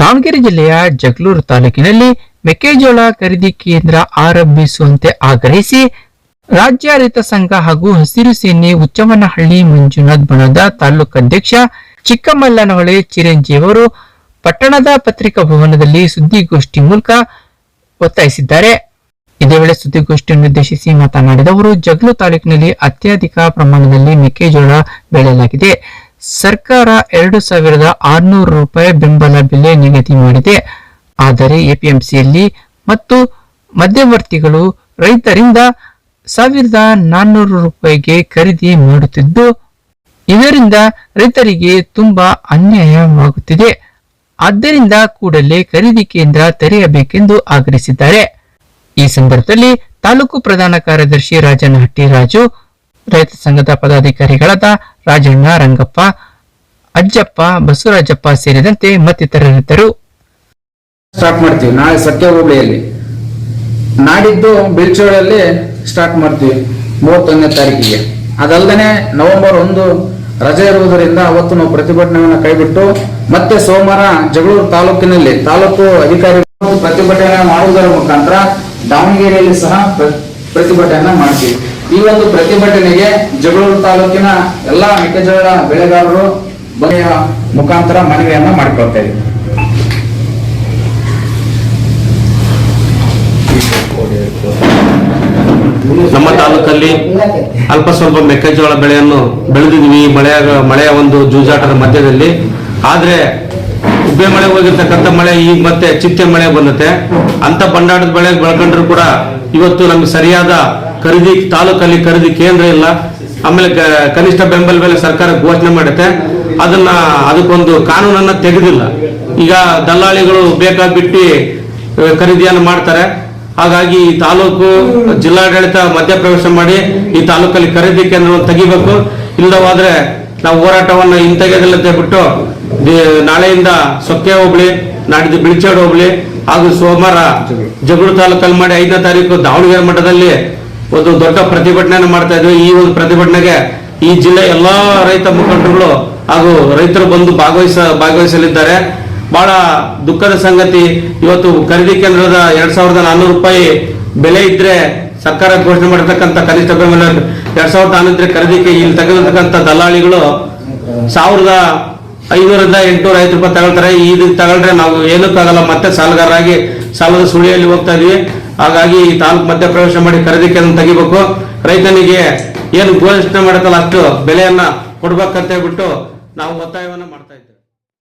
ದಾವಣಗೆರೆ ಜಿಲ್ಲೆಯ ಜಗಳೂರು ತಾಲೂಕಿನಲ್ಲಿ ಮೆಕ್ಕೆಜೋಳ ಖರೀದಿ ಕೇಂದ್ರ ಆರಂಭಿಸುವಂತೆ ಆಗ್ರಹಿಸಿ ರಾಜ್ಯ ರೈತ ಸಂಘ ಹಾಗೂ ಹಸಿರು ಸೇನೆ ಹುಚ್ಚವ್ವನಹಳ್ಳಿ ಮಂಜುನಾಥ್ ಬಣದ ತಾಲೂಕು ಅಧ್ಯಕ್ಷ ಚಿಕ್ಕಮಲ್ಲನಹೊಳೆ ಚಿರಂಜೀವಿ ಅವರು ಪಟ್ಟಣದ ಪತ್ರಿಕಾ ಭವನದಲ್ಲಿ ಸುದ್ದಿಗೋಷ್ಠಿ ಮೂಲಕ ಒತ್ತಾಯಿಸಿದ್ದಾರೆ. ಇದೇ ವೇಳೆ ಸುದ್ದಿಗೋಷ್ಠಿಯನ್ನು ಉದ್ದೇಶಿಸಿ ಮಾತನಾಡಿದ ಅವರು, ಜಗಳೂರು ತಾಲೂಕಿನಲ್ಲಿ ಅತ್ಯಧಿಕ ಪ್ರಮಾಣದಲ್ಲಿ ಮೆಕ್ಕೆಜೋಳ ಬೆಳೆಯಲಾಗಿದೆ. ಸರ್ಕಾರ 2,600 ರೂಪಾಯಿ ಬೆಂಬಲ ಬೆಲೆ ನಿಗದಿ ಮಾಡಿದೆ. ಆದರೆ ಎಪಿಎಂಸಿಯಲ್ಲಿ ಮತ್ತು ಮಧ್ಯವರ್ತಿಗಳು ರೈತರಿಂದ 1,400 ರೂಪಾಯಿಗೆ ಖರೀದಿ ಮಾಡುತ್ತಿದ್ದು, ಇದರಿಂದ ರೈತರಿಗೆ ತುಂಬಾ ಅನ್ಯಾಯವಾಗುತ್ತಿದೆ. ಆದ್ದರಿಂದ ಕೂಡಲೇ ಖರೀದಿ ಕೇಂದ್ರ ತೆರೆಯಬೇಕೆಂದು ಆಗ್ರಹಿಸಿದ್ದಾರೆ. ಈ ಸಂದರ್ಭದಲ್ಲಿ ತಾಲೂಕು ಪ್ರಧಾನ ಕಾರ್ಯದರ್ಶಿ ರಾಜನಹಟ್ಟಿ ರಾಜು, ರೈತ ಸಂಘದ ಪದಾಧಿಕಾರಿಗಳಾದ ರಾಜಣ್ಣ, ರಂಗಪ್ಪ, ಅಜ್ಜಪ್ಪ, ಬಸವರಾಜಪ್ಪ ಸೇರಿದಂತೆ ಮತ್ತಿತರರಿದ್ದರು. ಸ್ಟಾರ್ಟ್ ಮಾಡ್ತೀವಿ ನಾಳೆ ಸತ್ಯ ಹೋಬಳಿಯಲ್ಲಿ, ನಾಡಿದ್ದು ಬಿಳ್ಚೋಳಲ್ಲಿ ಸ್ಟಾರ್ಟ್ ಮಾಡ್ತೀವಿ 31ನೇ ತಾರೀಕಿಗೆ. ಅದಲ್ಲದೆ ನವೆಂಬರ್ 1 ರಜೆ ಇರುವುದರಿಂದ ಅವತ್ತು ನಾವು ಪ್ರತಿಭಟನೆಯನ್ನು ಕೈಬಿಟ್ಟು ಮತ್ತೆ ಸೋಮವಾರ ಜಗಳೂರು ತಾಲೂಕಿನಲ್ಲಿ ತಾಲೂಕು ಅಧಿಕಾರಿಗಳು ಪ್ರತಿಭಟನೆ ಮಾಡುವುದರ ಮುಖಾಂತರ ದಾವಣಗೆರೆಯಲ್ಲಿ ಸಹ ಪ್ರತಿಭಟನೆ ಮಾಡ್ತೀವಿ. ಈ ಒಂದು ಪ್ರತಿಭಟನೆಗೆ ಜಗಳೂರು ತಾಲೂಕಿನ ಎಲ್ಲಾ ಮೆಕ್ಕೆಜೋಳ ಬೆಳೆಗಾರರು ಬಗೆಯ ಮುಖಾಂತರ ಮನವಿಯನ್ನ ಮಾಡಿಕೊಳ್ತಾ ಇದ್ದೀವಿ. ನಮ್ಮ ತಾಲೂಕಲ್ಲಿ ಅಲ್ಪ ಸ್ವಲ್ಪ ಮೆಕ್ಕೆಜೋಳ ಬೆಳೆಯನ್ನು ಬೆಳೆದಿದ್ವಿ ಮಳೆಯ ಒಂದು ಜೂಜಾಟದ ಮಧ್ಯದಲ್ಲಿ. ಆದ್ರೆ ಉಬ್ಬೆ ಮಳೆ ಹೋಗಿರ್ತಕ್ಕಂಥ ಮಳೆ ಈಗ ಮತ್ತೆ ಚಿತ್ತೆ ಮಳೆ ಬಂದತೆ. ಅಂತ ಬಂಡಾಟದ ಬೆಳೆ ಬೆಳ್ಕೊಂಡ್ರು ಕೂಡ ಇವತ್ತು ನಮ್ಗೆ ಸರಿಯಾದ ತಾಲೂಕಲ್ಲಿ ಖರೀದಿ ಕೇಂದ್ರ ಇಲ್ಲ. ಆಮೇಲೆ ಕನಿಷ್ಠ ಬೆಂಬಲ ಬೆಲೆ ಸರ್ಕಾರ ಘೋಷಣೆ ಮಾಡುತ್ತೆ, ಅದಕ್ಕೊಂದು ಕಾನೂನನ್ನ ತೆಗೆದಿಲ್ಲ. ಈಗ ದಲ್ಲಾಳಿಗಳು ಬೇಕಾಬಿಟ್ಟು ಖರೀದಿಯನ್ನು ಮಾಡ್ತಾರೆ. ಹಾಗಾಗಿ ಈ ತಾಲೂಕು ಜಿಲ್ಲಾಡಳಿತ ಮಧ್ಯಪ್ರವೇಶ ಮಾಡಿ ಈ ತಾಲೂಕಲ್ಲಿ ಖರೀದಿ ಕೇಂದ್ರವನ್ನು ತೆಗಿಬೇಕು. ಇಲ್ಲವಾದ್ರೆ ನಾವು ಹೋರಾಟವನ್ನು ಹಿಂತೆಗೆದಲ್ಲದೆ ಬಿಟ್ಟು ನಾಳೆಯಿಂದ ಸೊಕ್ಕೆ ಹೋಬಳಿ, ನಾಡಿದ್ದು ಬಿಳಿಚೋಡು ಹೋಬಳಿ ಹಾಗೂ ಸೋಮವಾರ ಜಗಳೂರು ತಾಲೂಕಲ್ಲಿ ಮಾಡಿ 5ನೇ ತಾರೀಕು ದಾವಣಗೆರೆ ಮಠದಲ್ಲಿ ಒಂದು ದೊಡ್ಡ ಪ್ರತಿಭಟನೆಯನ್ನು ಮಾಡ್ತಾ ಇದ್ವಿ. ಈ ಒಂದು ಪ್ರತಿಭಟನೆಗೆ ಈ ಜಿಲ್ಲೆ ಎಲ್ಲಾ ರೈತ ಮುಖಂಡರುಗಳು ಹಾಗೂ ರೈತರು ಬಂದು ಭಾಗವಹಿಸಲಿದ್ದಾರೆ. ಬಹಳ ದುಃಖದ ಸಂಗತಿ, ಇವತ್ತು ಖರೀದಿ ಕೇಂದ್ರದ 2,400 ರೂಪಾಯಿ ಬೆಲೆ ಇದ್ರೆ ಸರ್ಕಾರ ಘೋಷಣೆ ಮಾಡಿರ್ತಕ್ಕಂಥ ಕನಿಷ್ಠ ಬೆಂಬಲ 2,400 ಇದ್ರೆ ಖರೀದಿಗೆ ಇಲ್ಲಿ ತೆಗೆದಿರ್ತಕ್ಕಂಥ ದಲ್ಲಾಳಿಗಳು 1,500ರಿಂದ 850 ರೂಪಾಯಿ ತಗೊಳ್ತಾರೆ. ಇದು ತಗೊಳ್ರೆ ನಾವು ಏನಕ್ಕಾಗಲ್ಲ, ಮತ್ತೆ ಸಾಲಗಾರರಾಗಿ ಸಾಲದ ಸುಳಿಯಲ್ಲಿ ಹೋಗ್ತಾ ಇದೀವಿ. ಹಾಗಾಗಿ ಈ ತಾಲೂಕು ಮಧ್ಯ ಪ್ರವೇಶ ಮಾಡಿ ಖರೀದಿ ಕೇಂದ್ರ ತೆಗಿಬೇಕು. ರೈತನಿಗೆ ಏನು ಘೋಷಣೆ ಮಾಡುತ್ತಲ್ಲ ಅಷ್ಟು ಬೆಲೆಯನ್ನ ಕೊಡ್ಬೇಕಂತ ಹೇಳ್ಬಿಟ್ಟು ನಾವು ಒತ್ತಾಯವನ್ನ ಮಾಡ್ತೀವಿ.